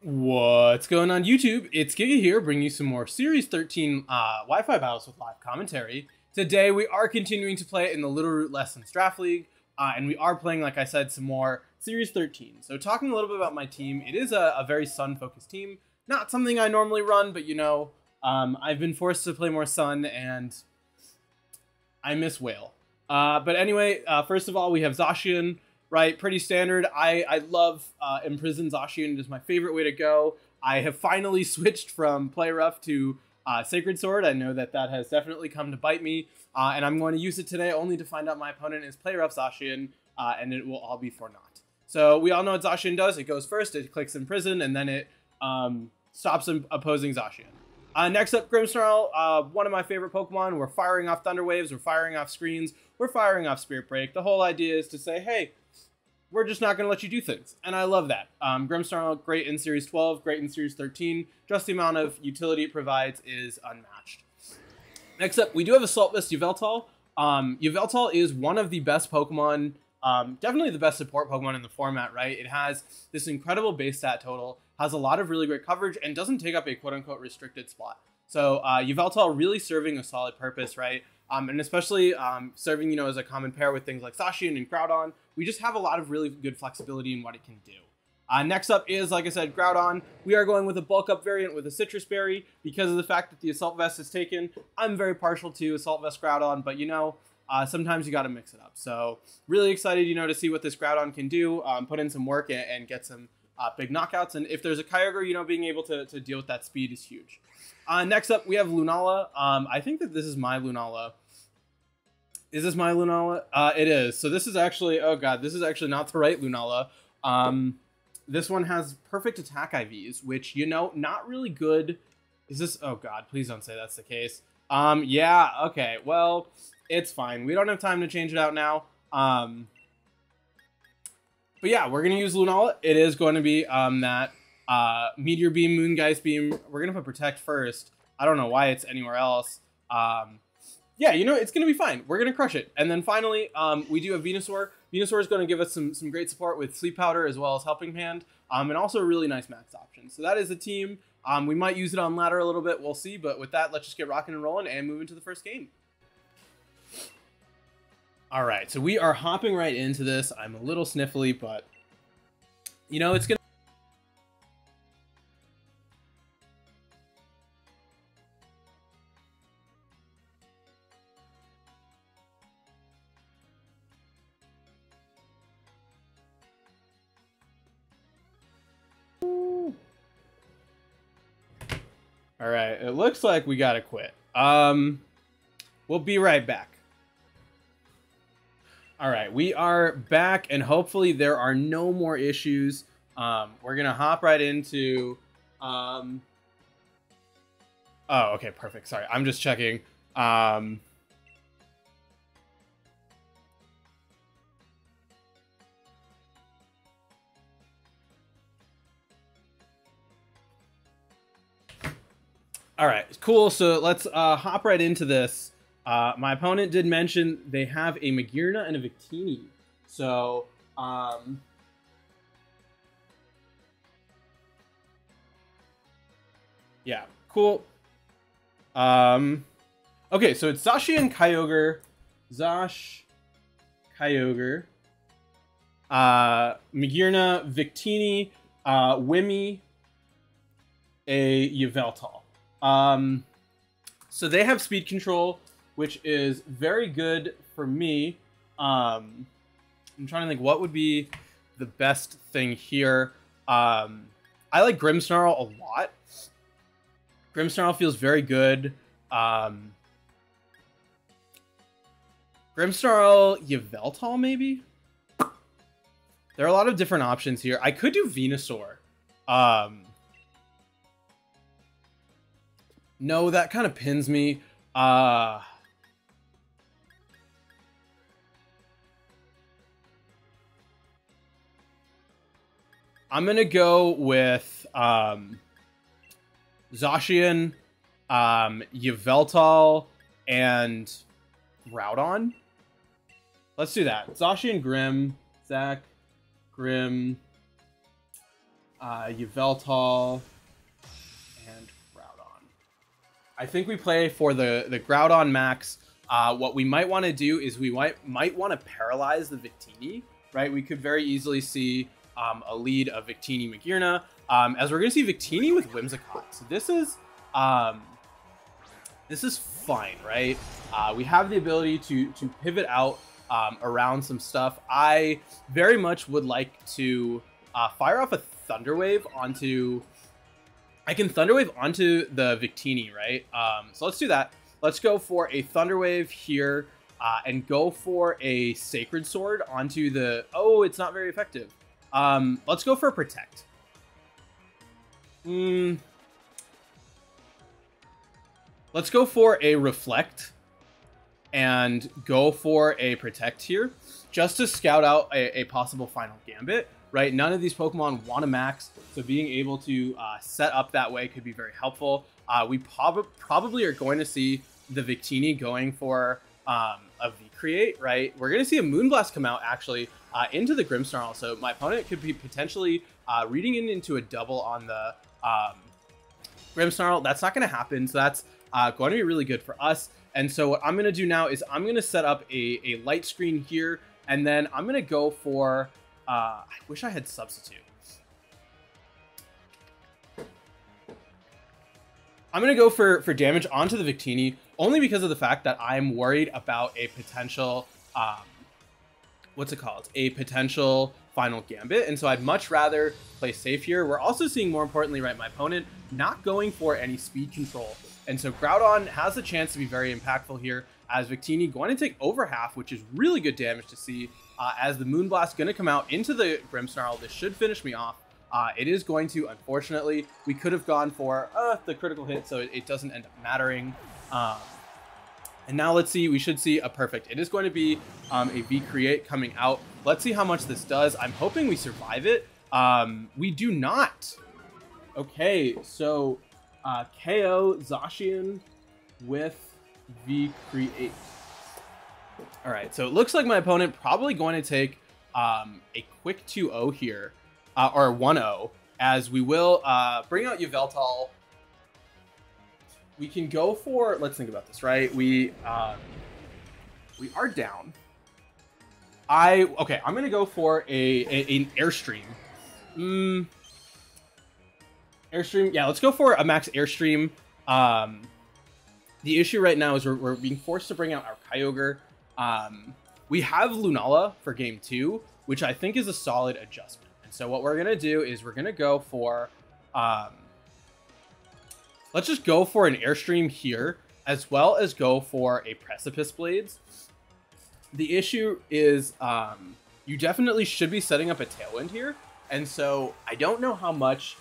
What's going on YouTube? It's Giga here, bringing you some more Series 13 Wi-Fi battles with live commentary. Today we are continuing to play in the Little Root Lessons Draft League, and we are playing, like I said, some more Series 13. So talking a little bit about my team, it is a very Sun-focused team. Not something I normally run, but you know, I've been forced to play more Sun, and I miss Whale. But anyway, first of all, we have Zacian. Right, pretty standard. I love Imprison Zacian. It is my favorite way to go. I have finally switched from Play Rough to Sacred Sword. I know that has definitely come to bite me, and I'm going to use it today only to find out my opponent is Play Rough Zacian, and it will all be for naught. So we all know what Zacian does. It goes first, it clicks Imprison, and then it stops opposing Zacian. Next up, Grimmsnarl, one of my favorite Pokemon. We're firing off Thunder Waves, we're firing off Screens, we're firing off Spirit Break. The whole idea is to say, hey, we're just not going to let you do things. And I love that. Grimmsnarl, great in Series 12, great in Series 13. Just the amount of utility it provides is unmatched. Next up, we do have Assault Vest Yveltal. Yveltal is one of the best Pokemon, definitely the best support Pokemon in the format, right? It has this incredible base stat total, has a lot of really great coverage, and doesn't take up a quote-unquote restricted spot. So Yveltal really serving a solid purpose, right? And especially serving, you know, as a common pair with things like Zacian and Groudon. We just have a lot of really good flexibility in what it can do. Next up is, like I said, Groudon. We are going with a bulk up variant with a Citrus Berry because of the fact that the Assault Vest is taken. I'm very partial to Assault Vest Groudon, but you know, sometimes you got to mix it up. So really excited, you know, to see what this Groudon can do, put in some work and get some big knockouts. And if there's a Kyogre, you know, being able to deal with that speed is huge. Next up, we have Lunala. I think that this is my Lunala. Is this my Lunala? It is. So this is actually, oh god, this is actually not the right Lunala. This one has perfect attack IVs, which, you know, not really good. Is this, oh god, please don't say that's the case. Yeah, okay, well, it's fine. We don't have time to change it out now. But yeah, we're going to use Lunala. It is going to be that Meteor Beam, Moongeist Beam. We're going to put Protect first. I don't know why it's anywhere else. Yeah, you know, it's going to be fine. We're going to crush it. And then finally, we do have Venusaur. Venusaur is going to give us some great support with Sleep Powder as well as Helping Hand, and also a really nice max option. So that is the team. We might use it on ladder a little bit. We'll see. But with that, let's just get rocking and rolling and move into the first game. All right, so we are hopping right into this. I'm a little sniffly, but, you know, it's going to... All right, it looks like we gotta quit. We'll be right back. All right, we are back, and hopefully there are no more issues. We're gonna hop right into. Oh, okay, perfect. Sorry, I'm just checking. All right, cool. So let's hop right into this. My opponent did mention they have a Magearna and a Victini. So, yeah, cool. Okay, so it's Zacian, Kyogre, Kyogre, Magearna, Victini, Wimmy, a Yveltal. So they have speed control, which is very good for me. I'm trying to think what would be the best thing here. I like Grimmsnarl a lot. Grimmsnarl feels very good. Grimmsnarl, Yveltal, maybe? There are a lot of different options here. I could do Venusaur. No, that kind of pins me. I'm gonna go with Zacian, Yveltal, and Groudon. Let's do that. Zacian, Grim, Zach, Grim. Yveltal, and Groudon. I think we play for the Groudon max. What we might want to do is we might want to paralyze the Victini, right? We could very easily see a lead of Victini Magearna, as we're going to see Victini with Whimsicott. So this is fine, right? We have the ability to pivot out around some stuff. I very much would like to fire off a Thunder Wave onto... I can Thunder Wave onto the Victini, right? So let's do that. Let's go for a Thunder Wave here and go for a Sacred Sword onto the... Oh, it's not very effective. Let's go for a Protect. Let's go for a Reflect and go for a Protect here just to scout out a possible final Gambit, right? None of these Pokemon want to max, so being able to set up that way could be very helpful. We probably are going to see the Victini going for a V-Create, right? We're going to see a Moonblast come out, actually, into the Grimmsnarl, so my opponent could be potentially reading it into a double on the Grimmsnarl. That's not going to happen, so that's going to be really good for us. And so what I'm going to do now is I'm going to set up a light screen here, and then I'm going to go for... I wish I had Substitute. I'm going to go for damage onto the Victini, only because of the fact that I'm worried about a potential... what's it called? A potential final Gambit, and so I'd much rather play safe here. We're also seeing, more importantly, right, my opponent not going for any speed control. And so Groudon has a chance to be very impactful here, as Victini going to take over half, which is really good damage to see, as the Moonblast going to come out into the Grimmsnarl. This should finish me off. It is going to, unfortunately. We could have gone for the critical hit, so it doesn't end up mattering. And now let's see, we should see a perfect. It is going to be a V-Create coming out. Let's see how much this does. I'm hoping we survive it. We do not. Okay, so... KO Zacian with V-Create. Alright, so it looks like my opponent probably going to take a quick 2-0 here, or 1-0, as we will bring out Yveltal. We can go for, let's think about this, right? We are down. Okay, I'm going to go for an Airstream. Airstream, yeah, let's go for a max Airstream. The issue right now is we're being forced to bring out our Kyogre. We have Lunala for game 2, which I think is a solid adjustment. And so what we're going to do is we're going to go for... let's just go for an Airstream here, as well as go for a Precipice Blades. The issue is you definitely should be setting up a Tailwind here. And so I don't know how much...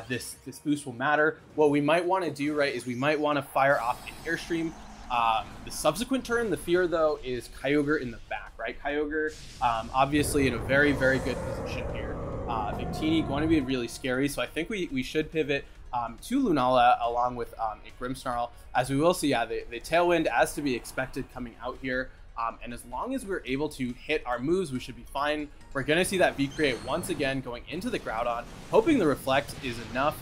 this boost will matter. What we might want to do, right, is we might want to fire off an Airstream. The subsequent turn, the fear, though, is Kyogre in the back, right? Kyogre, obviously in a very, very good position here. Victini going to be really scary, so I think we should pivot to Lunala along with a Grimmsnarl. As we will see, yeah, the Tailwind, as to be expected, coming out here. And as long as we're able to hit our moves, we should be fine. We're going to see that V-Create once again going into the Groudon, hoping the Reflect is enough.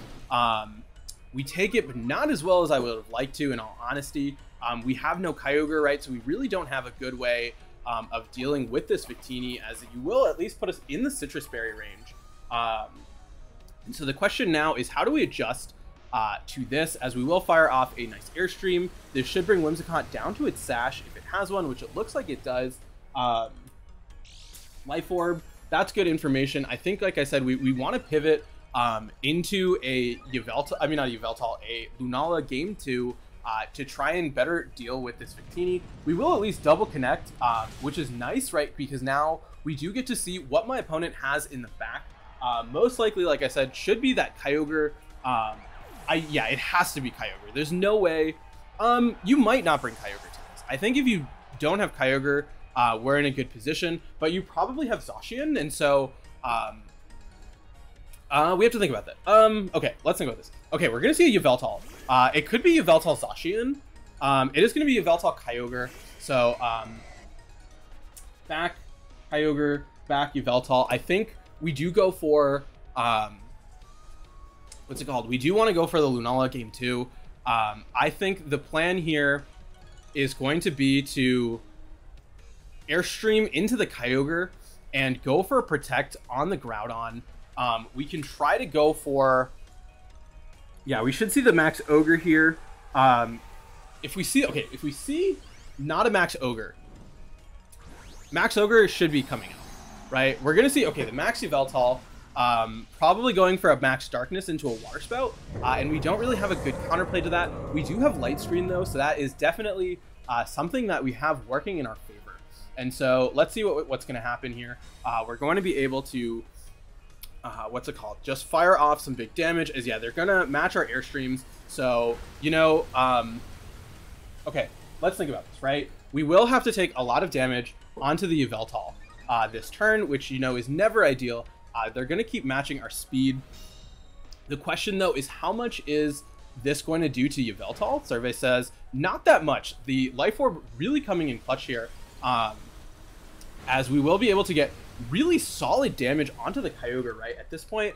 We take it, but not as well as I would have liked to, in all honesty. We have no Kyogre, right? So we really don't have a good way of dealing with this Victini, as you will at least put us in the Citrus Berry range. And so the question now is, how do we adjust to this, as we will fire off a nice Airstream. This should bring Whimsicott down to its Sash, if it has one, which it looks like it does. Life Orb, that's good information. I think, like I said, we want to pivot into a Yveltal, I mean not Yveltal, a Lunala game 2 to try and better deal with this Victini. We will at least double connect, which is nice, right? Because now we do get to see what my opponent has in the back. Most likely, like I said, should be that Kyogre. Yeah, it has to be Kyogre. There's no way. You might not bring Kyogre to this. I think if you don't have Kyogre, we're in a good position, but you probably have Zacian, and so we have to think about that. Okay, let's think about this. Okay, we're gonna see a Yveltal. It could be Yveltal Zacian. It is gonna be Yveltal Kyogre. So back Kyogre, back Yveltal. I think we do go for what's it called? We do want to go for the Lunala game 2. I think the plan here is going to be to Airstream into the Kyogre and go for a Protect on the Groudon. We can try to go for... Yeah, we should see the Max Ogre here. If we see not a Max Ogre, Max Ogre should be coming out, right? We're going to see, okay, the Max Yveltal, probably going for a Max Darkness into a Water Spout, and we don't really have a good counterplay to that. We do have Light Screen, though, so that is definitely something that we have working in our favor. And so let's see what's going to happen here. We're going to be able to, what's it called? Just fire off some big damage, as, yeah, they're going to match our Airstreams. So, you know, okay, let's think about this, right? We will have to take a lot of damage onto the Yveltal this turn, which, you know, is never ideal. They're going to keep matching our speed. The question, though, is how much is this going to do to Yveltal? Survey says not that much. The Life Orb really coming in clutch here, as we will be able to get really solid damage onto the Kyogre, right? At this point,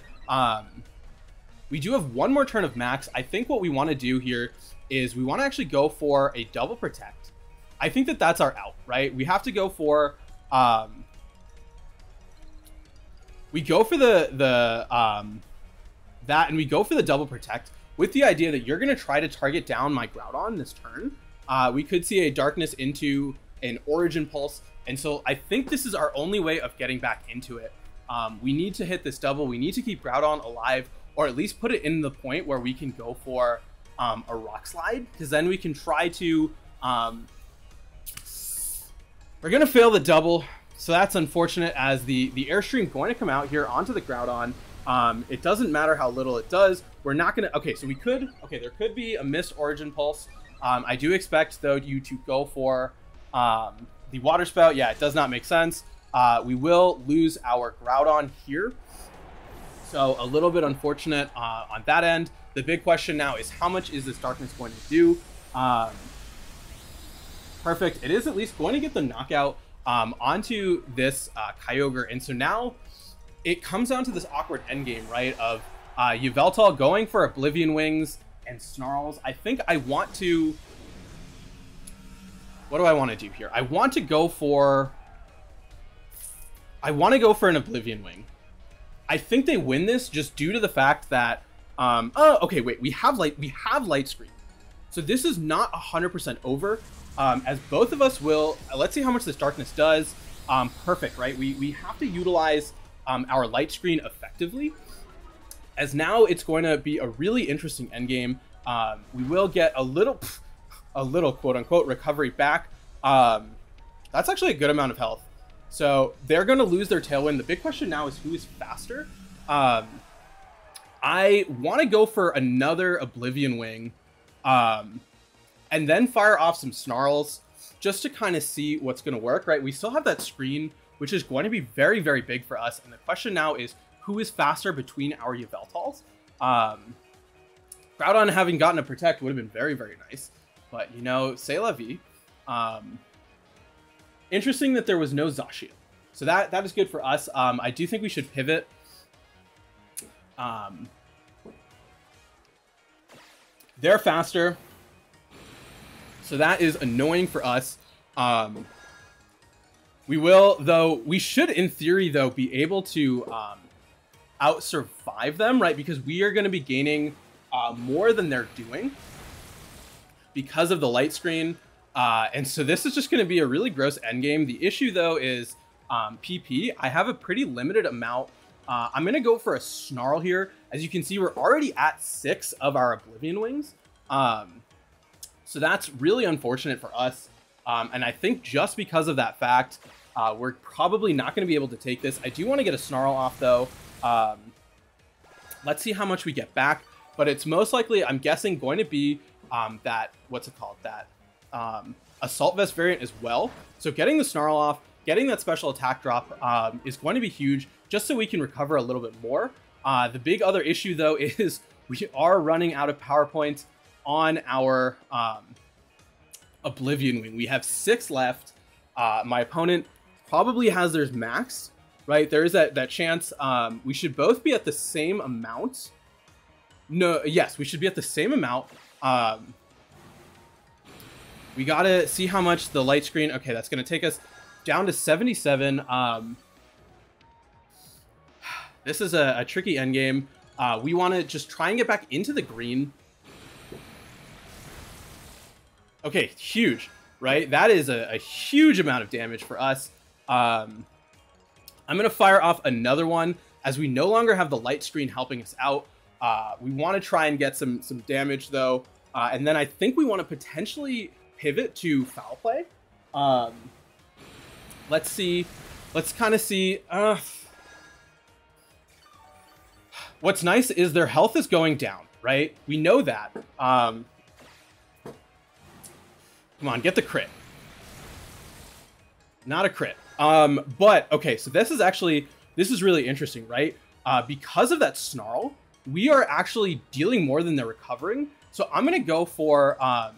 we do have one more turn of Max. I think what we want to do here is we want to actually go for a double Protect. I think that that's our out, right? We have to go for... we go for that, and we go for the double Protect with the idea that you're going to try to target down my Groudon this turn. We could see a Darkness into an Origin Pulse, and so I think this is our only way of getting back into it. We need to hit this double. We need to keep Groudon alive, or at least put it in the point where we can go for a Rock Slide, because then we can try to... we're going to fail the double. So that's unfortunate, as the Airstream going to come out here onto the Groudon. It doesn't matter how little it does. We're not going to... Okay, so we could... Okay, there could be a missed Origin Pulse. I do expect, though, you to go for the Water Spout. Yeah, it does not make sense. We will lose our Groudon here. So a little bit unfortunate on that end. The big question now is how much is this Darkness going to do? Perfect. It is at least going to get the knockout onto this Kyogre, and so now it comes down to this awkward endgame, right, of Yveltal going for Oblivion Wings and Snarls. I think I want to... What do I want to do here? I want to go for an Oblivion Wing. I think they win this just due to the fact that oh, okay, wait, we have Light Screen, so this is not 100% over. As both of us will... let's see how much this Darkness does. Perfect, right? We have to utilize our Light Screen effectively, as now it's going to be a really interesting endgame. We will get a little quote-unquote recovery back. That's actually a good amount of health. So they're going to lose their Tailwind. The big question now is who is faster. I want to go for another Oblivion Wing. And then fire off some Snarls just to kind of see what's going to work, right? We still have that screen, which is going to be very, very big for us. And the question now is who is faster between our Yveltals? Groudon having gotten a Protect would have been very, very nice. But, you know, c'est la vie. Interesting that there was no Zacian. So that is good for us. I do think we should pivot. They're faster. So that is annoying for us. We will, though, we should, in theory, though, be able to out-survive them, right? Because we are going to be gaining more than they're doing because of the Light Screen. And so this is just going to be a really gross endgame. The issue, though, is PP. I have a pretty limited amount. I'm going to go for a Snarl here. As you can see, we're already at 6 of our Oblivion Wings. So that's really unfortunate for us. And I think just because of that fact, we're probably not going to be able to take this. I do want to get a Snarl off, though. Let's see how much we get back. But it's most likely, I'm guessing, going to be that, what's it called? That Assault Vest variant as well. So getting the Snarl off, getting that special attack drop is going to be huge, just so we can recover a little bit more. The big other issue, though, is we are running out of power points on our Oblivion Wing. We have 6 left. My opponent probably has theirs maxed, right? There is that chance. We should both be at the same amount. No, yes, we should be at the same amount. We gotta see how much the light screen... Okay, that's gonna take us down to 77. This is a tricky endgame. We want to just try and get back into the green. Okay, huge, right? That is a huge amount of damage for us. I'm going to fire off another one as we no longer have the light screen helping us out. We want to try and get some damage, though. And then I think we want to potentially pivot to foul play. Let's see. Let's kind of see... What's nice is their health is going down, right? We know that. Come on, get the crit. Not a crit. But, okay, so this is really interesting, right? Because of that snarl, we are actually dealing more than they're recovering. So I'm going to go for a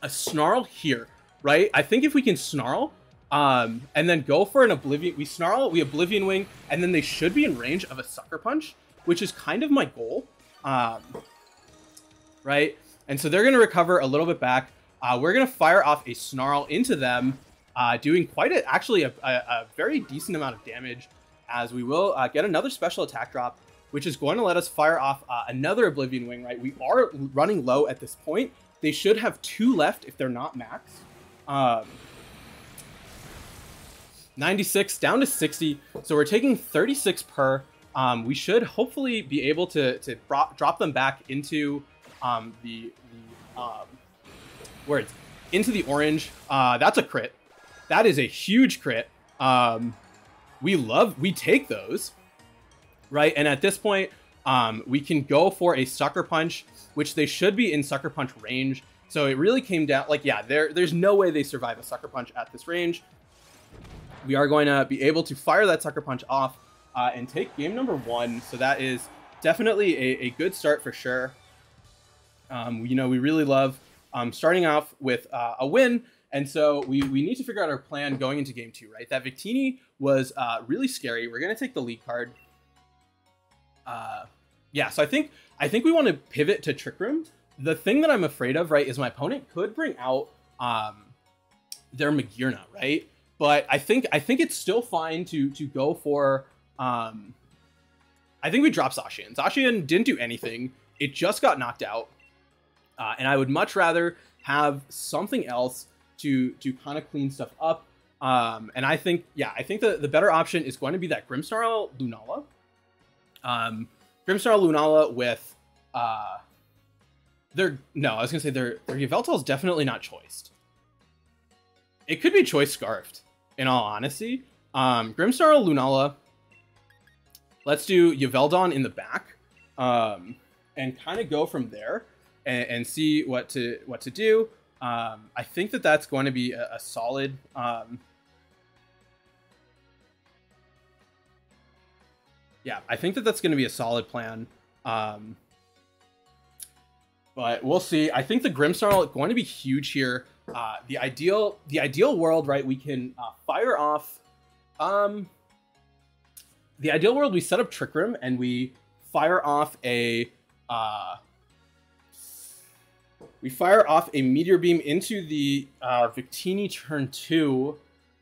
snarl here, right? I think if we can snarl, and then go for an oblivion, we snarl, we oblivion wing, and then they should be in range of a sucker punch, which is kind of my goal, right? And so they're going to recover a little bit back. We're going to fire off a snarl into them, doing quite actually a very decent amount of damage, as we will get another special attack drop, which is going to let us fire off another oblivion wing, right? We are running low at this point. They should have 2 left if they're not maxed. 96 down to 60, so we're taking 36 per. We should hopefully be able to drop them back into into the orange. That's a crit. That is a huge crit. We take those, right? And at this point, we can go for a sucker punch, which they should be in sucker punch range. So it really came down, like, yeah, there's no way they survive a sucker punch at this range. We are going to be able to fire that sucker punch off and take game number 1. So that is definitely a good start for sure. You know, we really love starting off with a win. And so we need to figure out our plan going into game 2, right? That Victini was really scary. We're going to take the lead card. Yeah, so I think we want to pivot to Trick Room. The thing that I'm afraid of, right, is my opponent could bring out their Magirna, right? But I think it's still fine to go for... I think we dropped Zacian. Zacian didn't do anything. It just got knocked out. And I would much rather have something else to kind of clean stuff up. And I think the better option is going to be that Grimmsnarl Lunala. Grimmsnarl Lunala with... I was going to say their Yveltal is definitely not choiced. It could be choice scarfed, in all honesty. Grimmsnarl Lunala. Let's do Yveltal in the back, and kind of go from there and see what to do. I think that's going to be a solid. Yeah, I think that's going to be a solid plan. But we'll see. I think the Grimmsnarl is going to be huge here. The ideal world, right? We can fire off. The ideal world, we set up Trick Room and we fire off a Meteor Beam into the Victini turn 2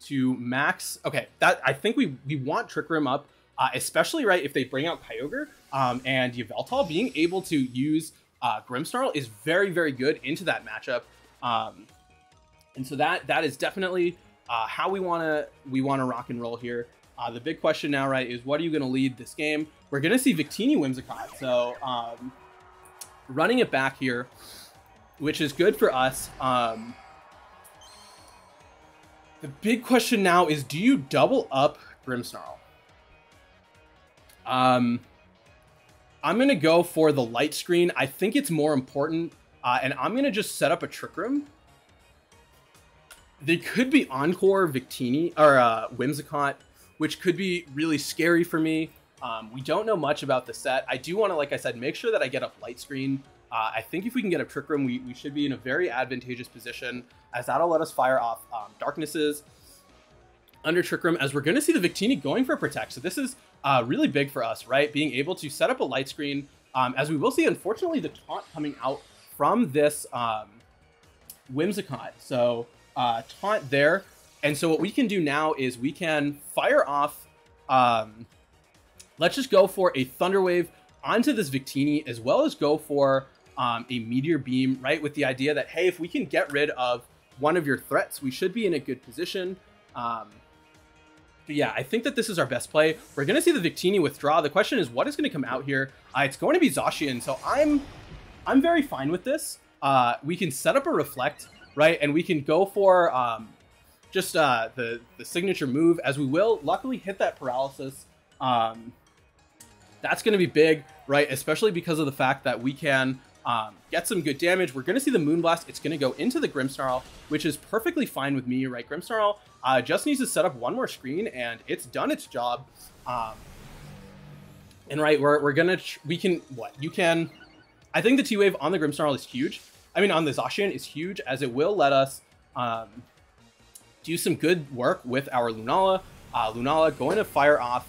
to max. Okay, that I think we want Trick Room up, especially right if they bring out Kyogre and Yveltal. Being able to use Grimmsnarl is very, very good into that matchup. And so that is definitely how we wanna rock and roll here. The big question now, right, is what are you going to lead this game? We're going to see Victini Whimsicott. So running it back here, which is good for us. The big question now is, do you double up Grimmsnarl? I'm going to go for the light screen. I think it's more important. And I'm going to just set up a Trick Room. They could be Encore Victini or Whimsicott, which could be really scary for me. We don't know much about the set. I do want to, like I said, make sure that I get up light screen. I think if we can get a Trick Room, we should be in a very advantageous position, as that'll let us fire off Darknesses under Trick Room, as we're going to see the Victini going for Protect. So this is really big for us, right? Being able to set up a light screen, as we will see, unfortunately, the taunt coming out from this Whimsicott. So taunt there. And so what we can do now is we can fire off, let's just go for a Thunder Wave onto this Victini, as well as go for a Meteor Beam, right? With the idea that, hey, if we can get rid of one of your threats, we should be in a good position. But yeah, I think that this is our best play. We're going to see the Victini withdraw. The question is, what is going to come out here? It's going to be Zacian. So I'm very fine with this. We can set up a Reflect, right? And we can go for just the signature move, as we will luckily hit that Paralysis. That's going to be big, right? Especially because of the fact that we can get some good damage. We're going to see the Moonblast. It's going to go into the Grimmsnarl, which is perfectly fine with me, right? Grimmsnarl just needs to set up one more screen, and it's done its job. And right, I think the T-Wave on the Grimmsnarl is huge. I mean, on the Zacian is huge, as it will let us do some good work with our Lunala. Lunala going to fire off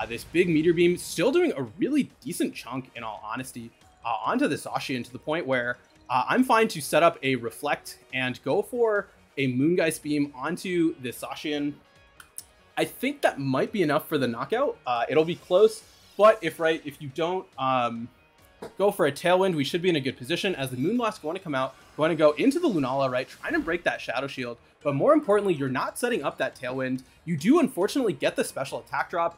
this big Meteor Beam, still doing a really decent chunk, in all honesty, onto the Zacian, to the point where I'm fine to set up a Reflect and go for a Moongeist Beam onto the Zacian. I think that might be enough for the knockout. It'll be close, but if you don't go for a Tailwind, we should be in a good position, as the Moonblast going to come out, going to go into the Lunala, right, trying to break that Shadow Shield. But more importantly, you're not setting up that Tailwind. You do unfortunately get the special attack drop,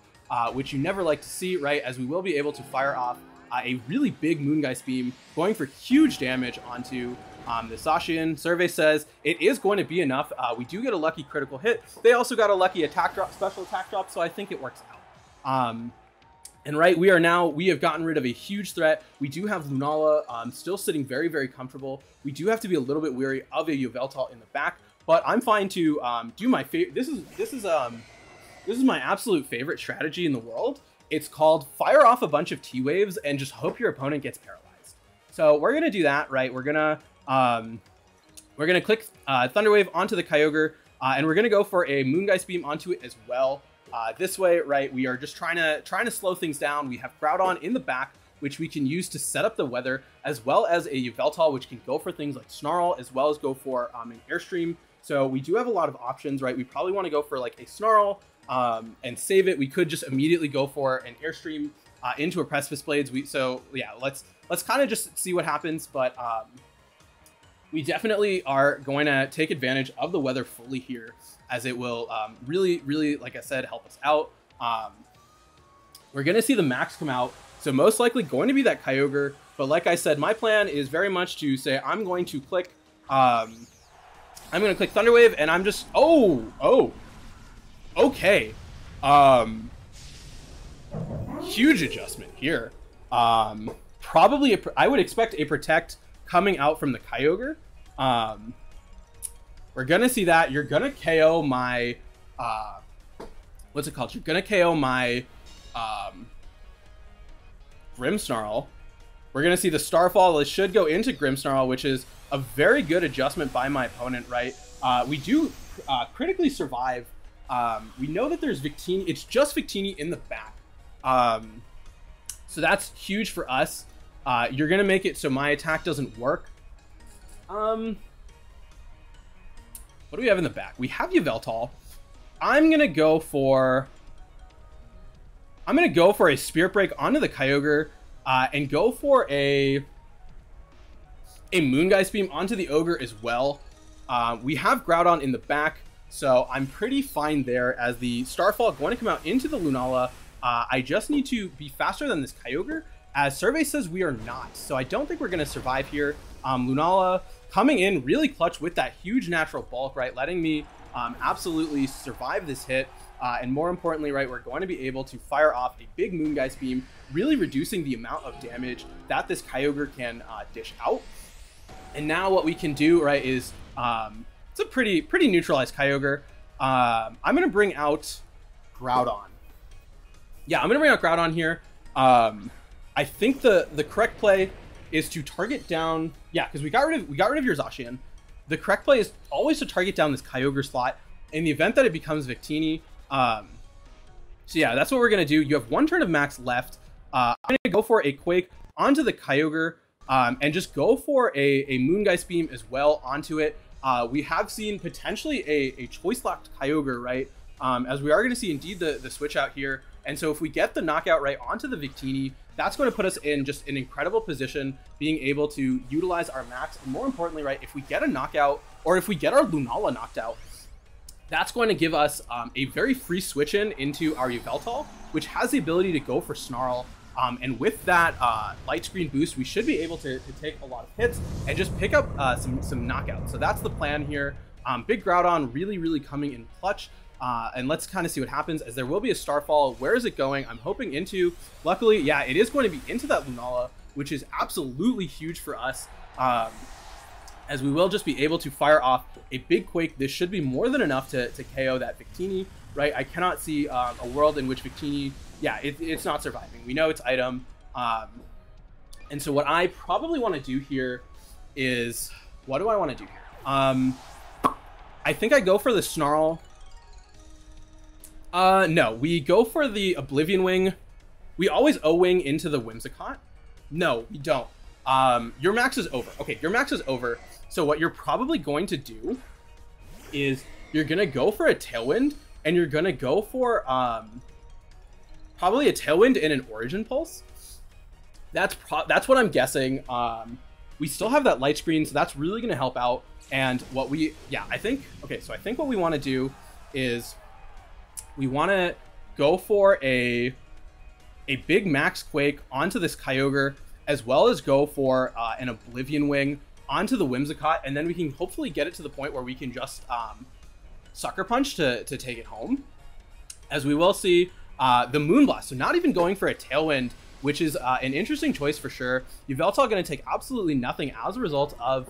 which you never like to see, right, as we will be able to fire off a really big Moongeist Beam, going for huge damage onto the Zacian. Survey says it is going to be enough. We do get a lucky critical hit. They also got a lucky attack drop, special attack drop, so I think it works out. And right, we have gotten rid of a huge threat. We do have Lunala still sitting very, very comfortable. We do have to be a little bit wary of a Yveltal in the back, but I'm fine to do my favorite. This is my absolute favorite strategy in the world. It's called fire off a bunch of T-Waves and just hope your opponent gets paralyzed. So we're gonna do that, right? We're gonna click Thunder Wave onto the Kyogre, and we're gonna go for a Moongeist Beam onto it as well. This way, right, we are just trying to slow things down. We have Groudon in the back, which we can use to set up the weather, as well as a Yveltal, which can go for things like Snarl, as well as go for an Airstream. So we do have a lot of options, right? We probably want to go for like a Snarl and save it. We could just immediately go for an Airstream into a Precipice Blades. So yeah, let's kind of just see what happens. But we definitely are going to take advantage of the weather fully here, as it will really, really, like I said, help us out. We're going to see the Max come out, so most likely going to be that Kyogre. But like I said, my plan is very much to say I'm going to click Thunder Wave, and I'm just okay. Huge adjustment here. Probably I would expect a Protect coming out from the Kyogre. We're gonna see that. You're gonna KO my what's it called? You're gonna KO my Grimmsnarl. We're gonna see the Starfall. It should go into Grimmsnarl, which is a very good adjustment by my opponent, right? We do critically survive. We know that there's Victini. It's just Victini in the back. So that's huge for us. You're gonna make it so my attack doesn't work. What do we have in the back? We have Yveltal. I'm gonna go for a Spirit Break onto the Kyogre, and go for a Moongeist Beam onto the Ogre as well. We have Groudon in the back, so I'm pretty fine there, as the Starfall going to come out into the Lunala. I just need to be faster than this Kyogre, as Survey says we are not. So I don't think we're going to survive here. Lunala coming in really clutch with that huge natural bulk, right? Letting me absolutely survive this hit. And more importantly, right, we're going to be able to fire off a big Moongeist Beam, really reducing the amount of damage that this Kyogre can dish out. And now what we can do, right, is it's a pretty neutralized Kyogre. I'm going to bring out Groudon. Yeah, I'm going to bring out Groudon here. I think the correct play is to target down. Yeah, because we got rid of your Zacian. The correct play is always to target down this Kyogre slot in the event that it becomes Victini. So yeah, that's what we're gonna do. You have one turn of Max left. I'm gonna go for a Quake onto the Kyogre, and just go for a Moongeist Beam as well onto it. We have seen potentially a choice locked Kyogre, right? As we are going to see indeed the switch out here. And so if we get the knockout right onto the Victini, that's going to put us in just an incredible position, being able to utilize our max. And more importantly, right, if we get a knockout, or if we get our Lunala knocked out, that's going to give us a very free switch in into our Yveltal, which has the ability to go for Snarl. And with that light screen boost, we should be able to take a lot of hits and just pick up some knockouts. So that's the plan here. Big Groudon really coming in clutch. And let's kind of see what happens, as there will be a Starfall. Where is it going? I'm hoping into, luckily, yeah, it is going to be into that Lunala, which is absolutely huge for us, as we will just be able to fire off a big Quake. This should be more than enough to KO that Victini, right? I cannot see a world in which Victini, yeah, it's not surviving. We know it's item. And so what I probably want to do here is, what do I want to do here? I think I go for the Snarl. No, we go for the Oblivion Wing. We always O-Wing into the Whimsicott. No, we don't. Your max is over. Okay, your max is over. So what you're probably going to do is you're going to go for a Tailwind, and you're going to go for probably a Tailwind and an Origin Pulse. That's what I'm guessing. We still have that light screen, so that's really going to help out. And what we, yeah, I think what we want to do is we want to go for a big Max Quake onto this Kyogre, as well as go for an Oblivion Wing onto the Whimsicott, and then we can hopefully get it to the point where we can just Sucker Punch to take it home. As we will see, the Moonblast, so not even going for a Tailwind, which is an interesting choice for sure. Yveltal going to take absolutely nothing as a result of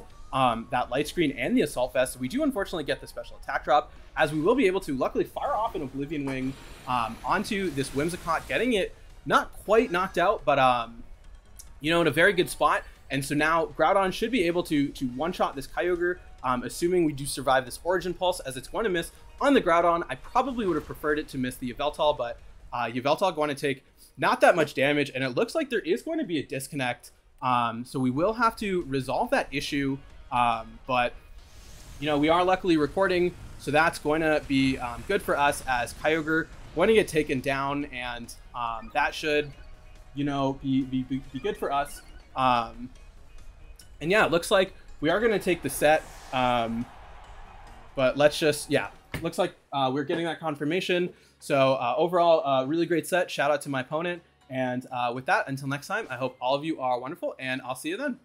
that light screen and the Assault Vest. We do unfortunately get the special attack drop, as we will be able to luckily fire off an Oblivion Wing onto this Whimsicott, getting it not quite knocked out, but you know, in a very good spot. And so now Groudon should be able to one-shot this Kyogre, assuming we do survive this Origin Pulse, as it's going to miss on the Groudon. I probably would have preferred it to miss the Yveltal, but Yveltal going to take not that much damage, and it looks like there is going to be a disconnect. So we will have to resolve that issue, but you know, we are luckily recording, so that's going to be good for us, as Kyogre going to get taken down, and that should, you know, be good for us. And yeah, it looks like we are going to take the set, but let's just, yeah, looks like we're getting that confirmation. So overall, really great set. Shout out to my opponent. And with that, until next time, I hope all of you are wonderful, and I'll see you then.